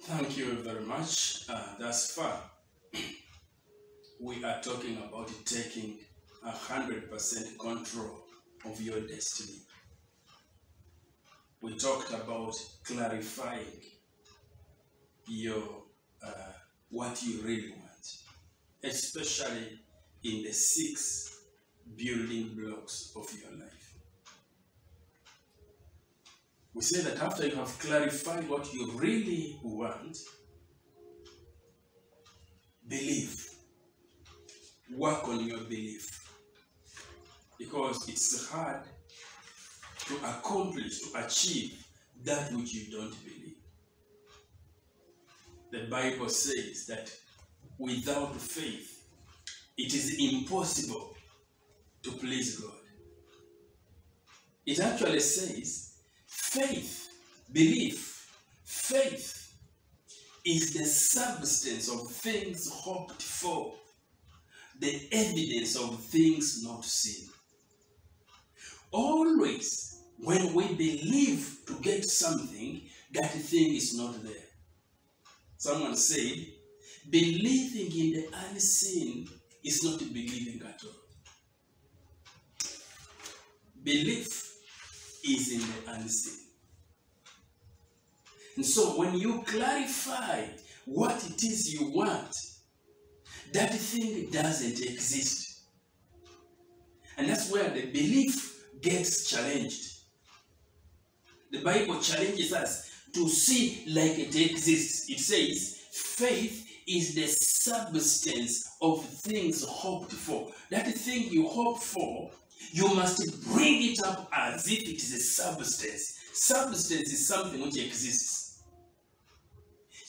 Thank you very much. Thus far, we are talking about taking 100% control of your destiny. We talked about clarifying your what you really want, especially in the 6 building blocks of your life. We say that after you have clarified what you really want, believe. Work on your belief. Because it's hard to accomplish, to achieve that which you don't believe. The Bible says that without faith, it is impossible to please God. It actually says, faith, belief, faith is the substance of things hoped for, the evidence of things not seen. Always, when we believe to get something, that thing is not there. Someone said, believing in the unseen is not believing at all. Belief is in the unseen. And so when you clarify what it is you want, that thing doesn't exist. And that's where the belief gets challenged. The Bible challenges us to see like it exists. It says, faith is the substance of things hoped for. That thing you hope for, you must bring it up as if it is a substance. Substance is something which exists.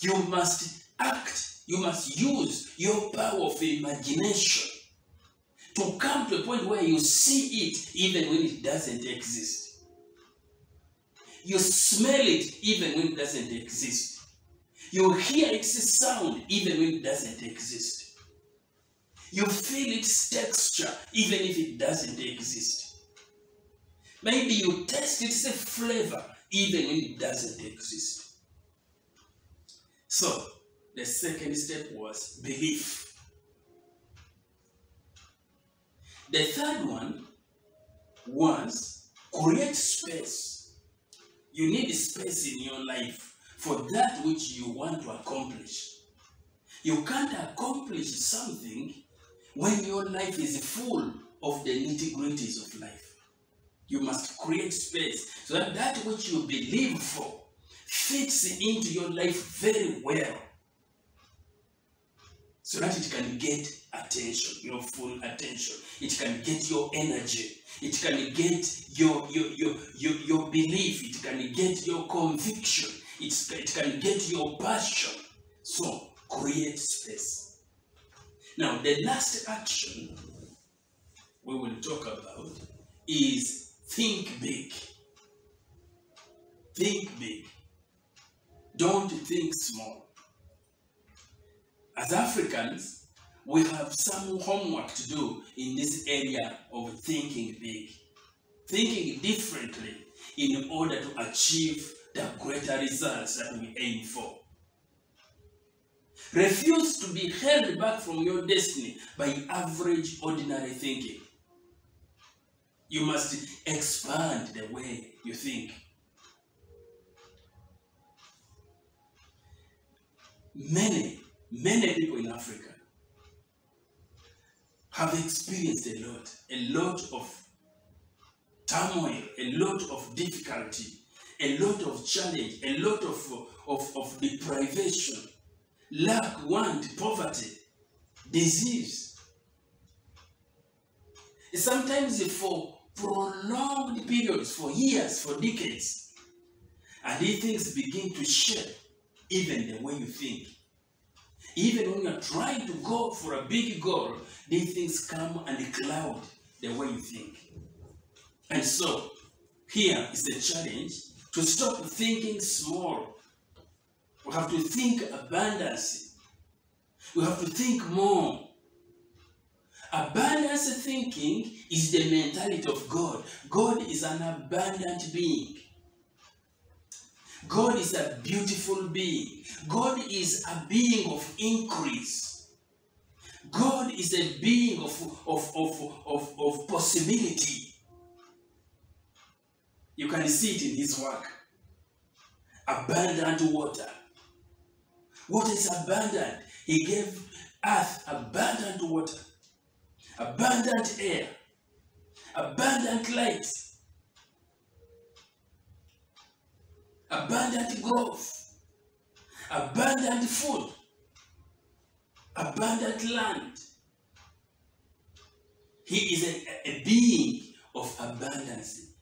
You must act, you must use your power of imagination to come to a point where you see it even when it doesn't exist. You smell it even when it doesn't exist. You hear its sound even when it doesn't exist. You feel its texture even if it doesn't exist. Maybe you taste its flavor even when it doesn't exist. So, the second step was belief. The third one was create space. You need space in your life for that which you want to accomplish. You can't accomplish something when your life is full of the nitty-gritties of life. You must create space so that that which you believe for fits into your life very well, so that it can get attention, your full attention. It can get your energy. It can get your belief. It can get your conviction. It can get your passion. So, create space. Now, the last action we will talk about is think big. Think big. Don't think small. As Africans, we have some homework to do in this area of thinking big. Thinking differently in order to achieve the greater results that we aim for. Refuse to be held back from your destiny by average, ordinary thinking. You must expand the way you think. Many people in Africa have experienced a lot of turmoil, a lot of difficulty, a lot of challenge, a lot of deprivation, lack, want, poverty, disease. Sometimes for prolonged periods, for years, for decades. And these things begin to shape even the way you think. Even when you're trying to go for a big goal, these things come and cloud the way you think. And so, here is the challenge to stop thinking small. We have to think abundance. We have to think more. Abundance thinking is the mentality of God. God is an abundant being. God is a beautiful being. God is a being of increase. God is a being of possibility. You can see it in his work. Abundant water. Water is abundant. He gave earth abundant water, abundant air, abundant light, abundant growth, abundant food, abundant land. He is a being of abundance.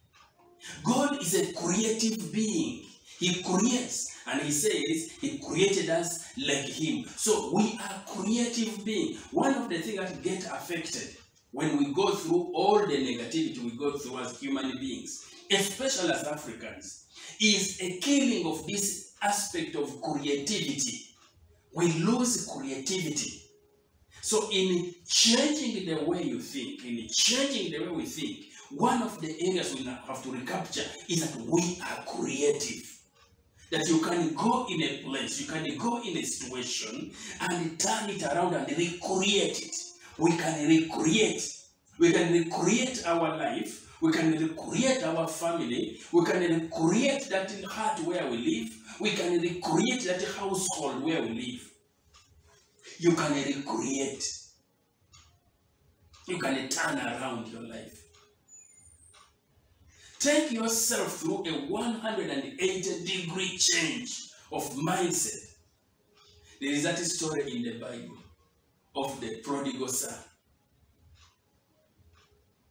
God is a creative being. He creates, and he says he created us like him. So we are creative beings. One of the things that get affected when we go through all the negativity we go through as human beings, especially as Africans, is a killing of this aspect of creativity. We lose creativity. So in changing the way you think, in changing the way we think, one of the areas we have to recapture is that we are creative. That you can go in a place, you can go in a situation and turn it around and recreate it. We can recreate. We can recreate our life. We can recreate our family. We can recreate that heart where we live. We can recreate that household where we live. You can recreate. You can turn around your life. Take yourself through a 180-degree change of mindset. There is that story in the Bible of the prodigal son.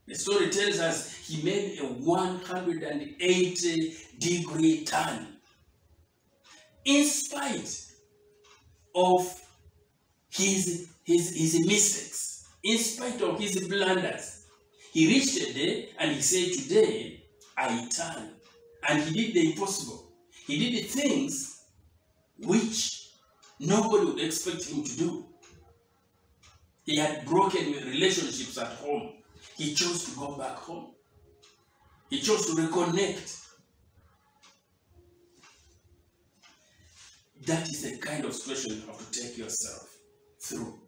The story tells us he made a 180-degree turn. In spite of his mistakes, in spite of his blunders, he reached a day and he said, today, I turn. And he did the impossible. He did the things which nobody would expect him to do. He had broken relationships at home. He chose to go back home. He chose to reconnect. That is the kind of situation you have to take yourself through.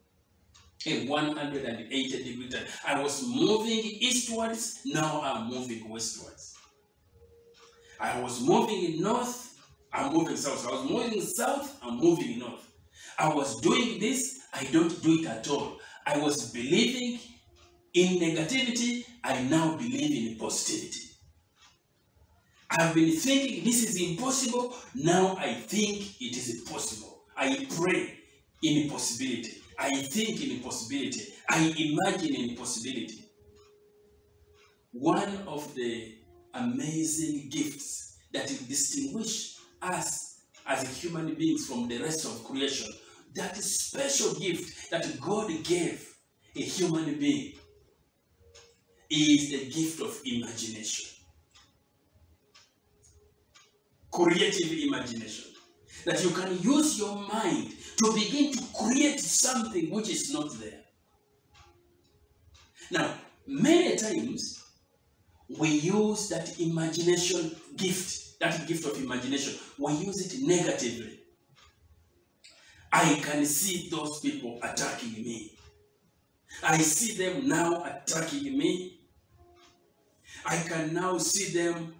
A 180-degree turn. I was moving eastwards, now I'm moving westwards. I was moving north, I'm moving south. I was moving south, I'm moving north. I was doing this, I don't do it at all. I was believing in negativity, I now believe in positivity. I've been thinking this is impossible, now I think it is possible. I pray in possibility. I think in possibility. I imagine in possibility. One of the amazing gifts that distinguish us as human beings from the rest of creation, that special gift that God gave a human being, is the gift of imagination. Creative imagination. That you can use your mind to begin to create something which is not there. Now, many times we use that imagination gift, that gift of imagination, we use it negatively. I can see those people attacking me. I see them now attacking me. I can now see them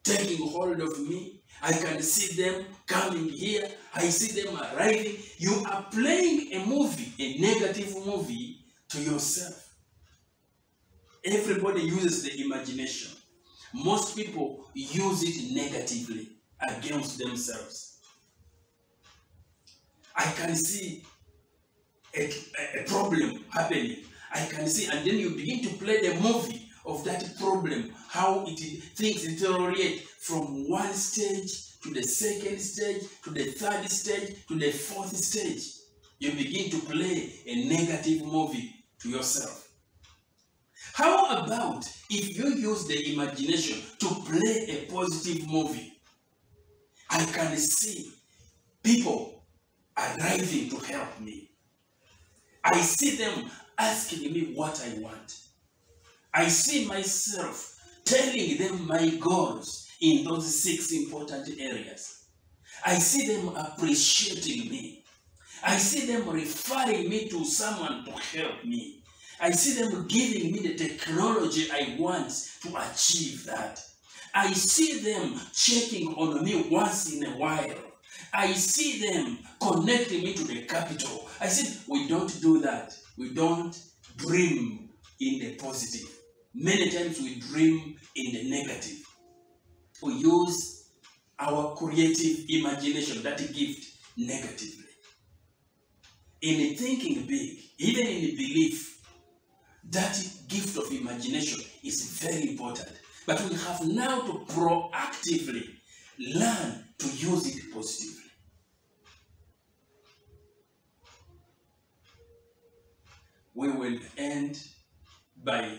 taking hold of me. I can see them coming here. I see them arriving. You are playing a movie, a negative movie to yourself. Everybody uses the imagination. Most people use it negatively against themselves. I can see a problem happening. I can see, and then you begin to play the movie of that problem, how things deteriorate from one stage to the second stage, to the third stage, to the fourth stage. You begin to play a negative movie to yourself. How about if you use the imagination to play a positive movie? I can see people arriving to help me. I see them asking me what I want. I see myself telling them my goals, in those 6 important areas. I see them appreciating me. I see them referring me to someone to help me. I see them giving me the technology I want to achieve that. I see them checking on me once in a while. I see them connecting me to the capital. I said, we don't do that. We don't dream in the positive. Many times we dream in the negative. We use our creative imagination, that gift, negatively. In thinking big, even in the belief, that gift of imagination is very important. But we have now to proactively learn to use it positively. We will end by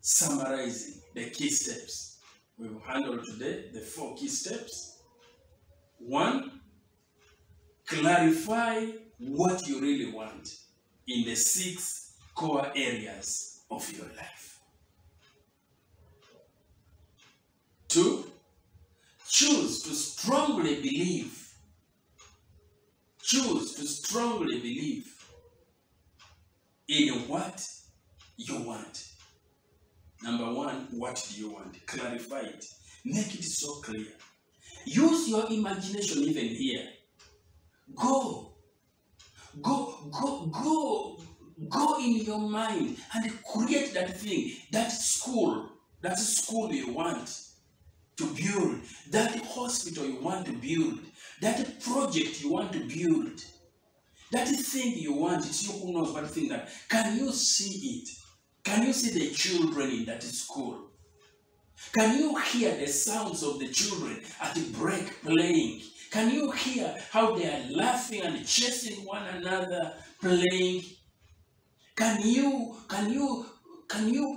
summarizing the key steps. We will handle today the 4 key steps. 1, clarify what you really want in the 6 core areas of your life. 2, choose to strongly believe. Choose to strongly believe in what you want. Number 1, what do you want? Clarify it. Make it so clear. Use your imagination even here. Go in your mind and create that thing, that school you want to build, that hospital you want to build, that project you want to build, that thing you want. It's you who knows what thing that. Can you see it? Can you see the children in that school? Can you hear the sounds of the children at the break playing? Can you hear how they are laughing and chasing one another playing? Can you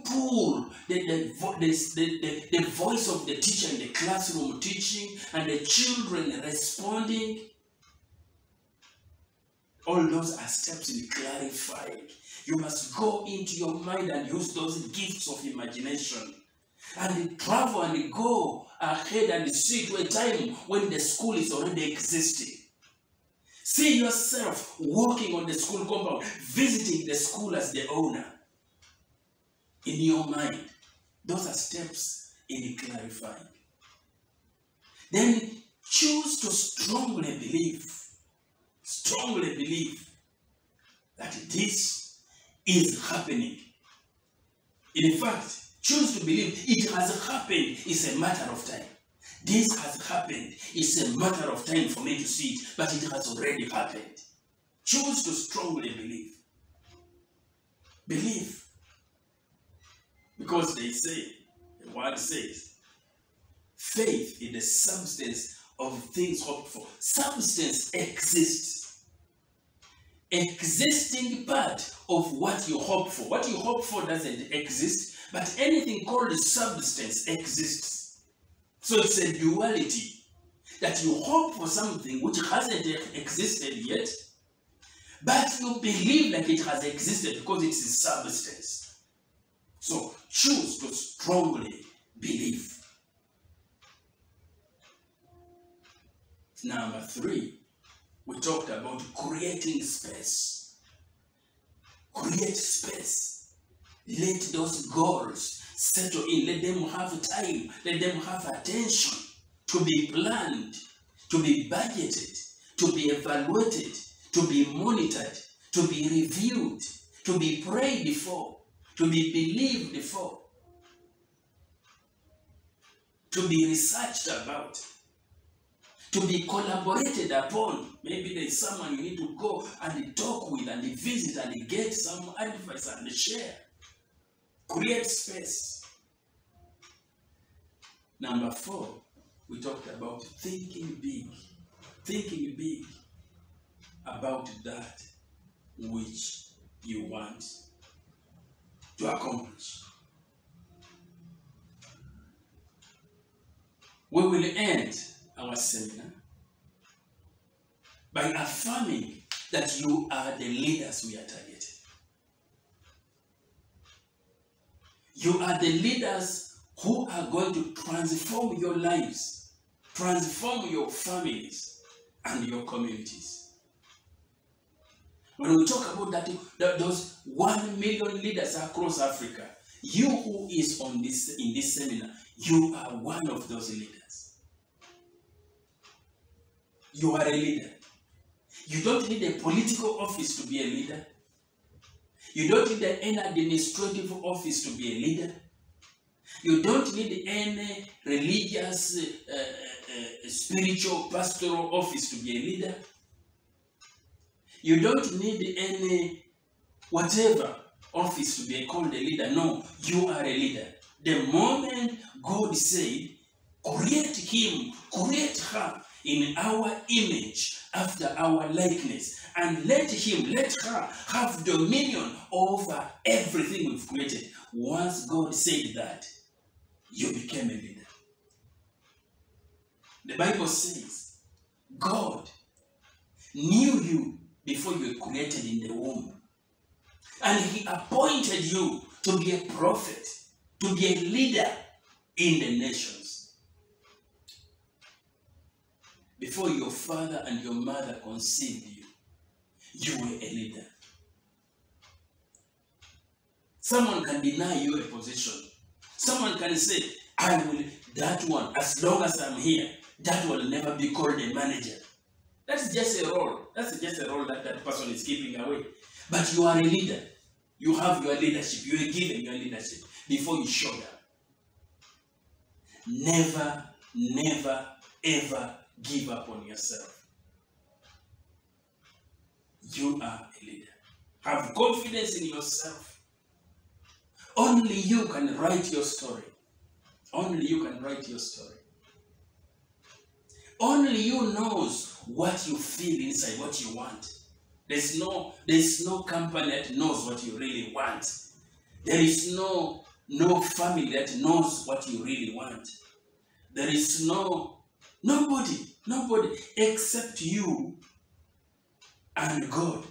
pull the voice of the teacher in the classroom teaching and the children responding? All those are steps in clarifying. You must go into your mind and use those gifts of imagination and travel and go ahead and see to a time when the school is already existing. See yourself walking on the school compound, visiting the school as the owner. In your mind, those are steps in clarifying. Then choose to strongly believe that this is happening. In fact, choose to believe it has happened. It's a matter of time. This has happened. It's a matter of time for me to see it, but it has already happened. Choose to strongly believe. Believe. Because they say, the word says, faith is the substance of things hoped for. Substance exists. Existing part of what you hope for. What you hope for doesn't exist, but anything called substance exists. So it's a duality that you hope for something which hasn't existed yet, but you believe that it has existed because it's a substance. So choose to strongly believe. Number 3, we talked about creating space. Create space. Let those goals settle in. Let them have time. Let them have attention to be planned, to be budgeted, to be evaluated, to be monitored, to be reviewed, to be prayed for, to be believed for, to be researched about, to be collaborated upon. Maybe there's someone you need to go and talk with and visit and get some advice and share. Create space. Number 4, we talked about thinking big. Thinking big about that which you want to accomplish. We will end our seminar by affirming that you are the leaders we are targeting. You are the leaders who are going to transform your lives, transform your families, and your communities. When we talk about those 1 million leaders across Africa, you who is in this seminar, you are one of those leaders. You are a leader. You don't need a political office to be a leader. You don't need any administrative office to be a leader. You don't need any religious, spiritual, pastoral office to be a leader. You don't need any whatever office to be called a leader. No, you are a leader. The moment God said, create him, create her in our image, after our likeness, and let her have dominion over everything we've created. Once God said that, you became a leader. The Bible says, God knew you before you were created in the womb. And he appointed you to be a prophet, to be a leader in the nations. Before your father and your mother conceived you, you were a leader. Someone can deny you a position. Someone can say, I will, that one, as long as I'm here, that will never be called a manager. That's just a role. That's just a role that that person is keeping away. But you are a leader. You have your leadership. You are given your leadership before you showed up. Never, never, ever give up on yourself. You are a leader. Have confidence in yourself. Only you can write your story. Only you can write your story. Only you knows what you feel inside, what you want. There's no company that knows what you really want. There is no family that knows what you really want. There is nobody except you and God.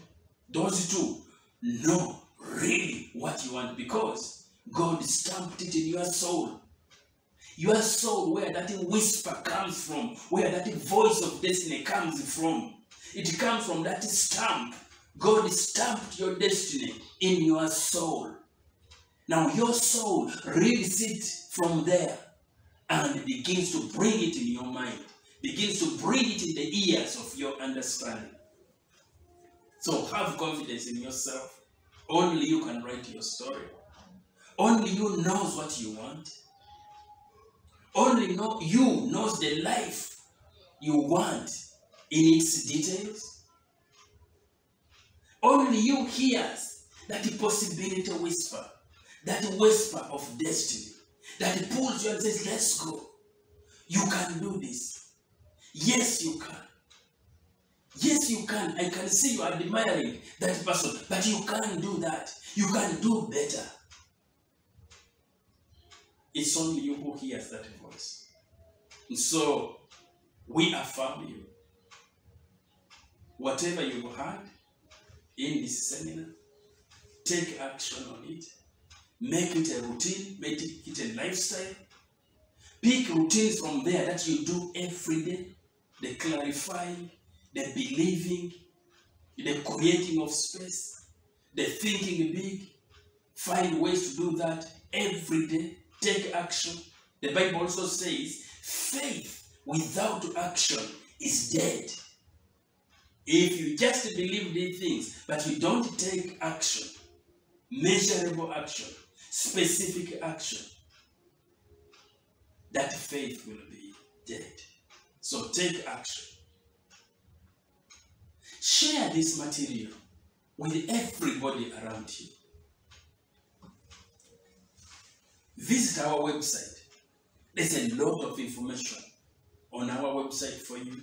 Those two know really what you want, because God stamped it in your soul. Your soul, where that whisper comes from, where that voice of destiny comes from. It comes from that stamp. God stamped your destiny in your soul. Now your soul reads it from there and begins to bring it in your mind, begins to bring it in the ears of your understanding. So have confidence in yourself. Only you can write your story. Only you knows what you want. Only you knows the life you want in its details. Only you hears that possibility whisper, that whisper of destiny, that pulls you and says, let's go. You can do this. Yes, you can. Yes, you can. I can see you admiring that person, but you can't do that. You can do better. It's only you who hears that voice. And so, we affirm you. Whatever you've heard in this seminar, take action on it. Make it a routine. Make it a lifestyle. Pick routines from there that you do every day. The clarifying, the believing, the creating of space, the thinking big. Find ways to do that every day. Take action. The Bible also says, faith without action is dead. If you just believe these things, but you don't take action, measurable action, specific action, that faith will be dead. So take action. Share this material with everybody around you. Visit our website. There's a lot of information on our website for you.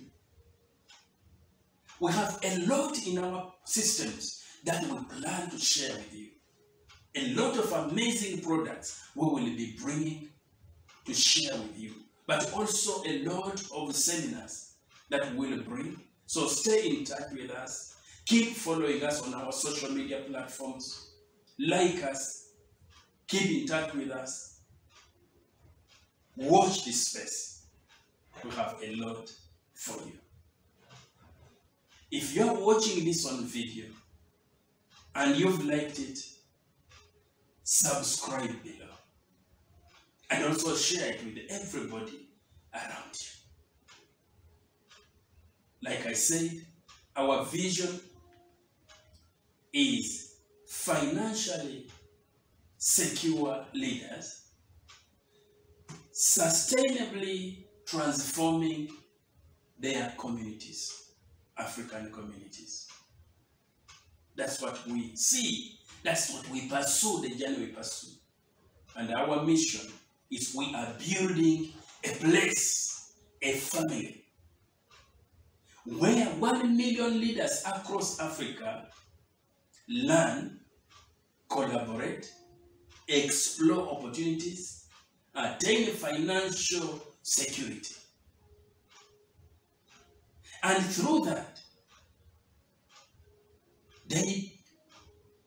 We have a lot in our systems that we plan to share with you. A lot of amazing products we will be bringing to share with you. But also a lot of seminars that we will bring. So stay in touch with us. Keep following us on our social media platforms. Like us. Keep in touch with us. watch this space. We have a lot for you. If you are watching this on video and you've liked it, subscribe below and also share it with everybody around you. Like I said, our vision is financially secure leaders, sustainably transforming their communities, African communities. That's what we see. That's what we pursue, the journey we pursue. And our mission is we are building a place, a family, where 1 million leaders across Africa learn, collaborate, explore opportunities, attain financial security. And through that, they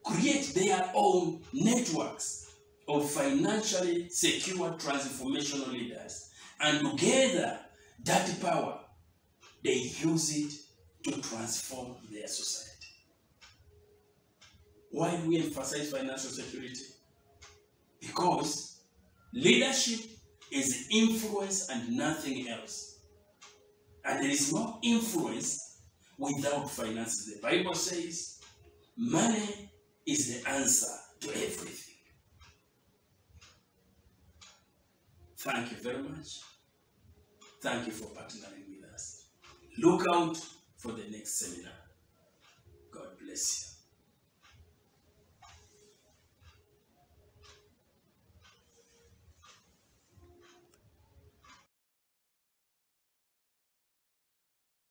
create their own networks of financially secure transformational leaders. And together, that power, they use it to transform their society. Why do we emphasize financial security? Because leadership is influence and nothing else. And there is no influence without finances. The Bible says money is the answer to everything. Thank you very much. Thank you for partnering with us. Look out for the next seminar. God bless you.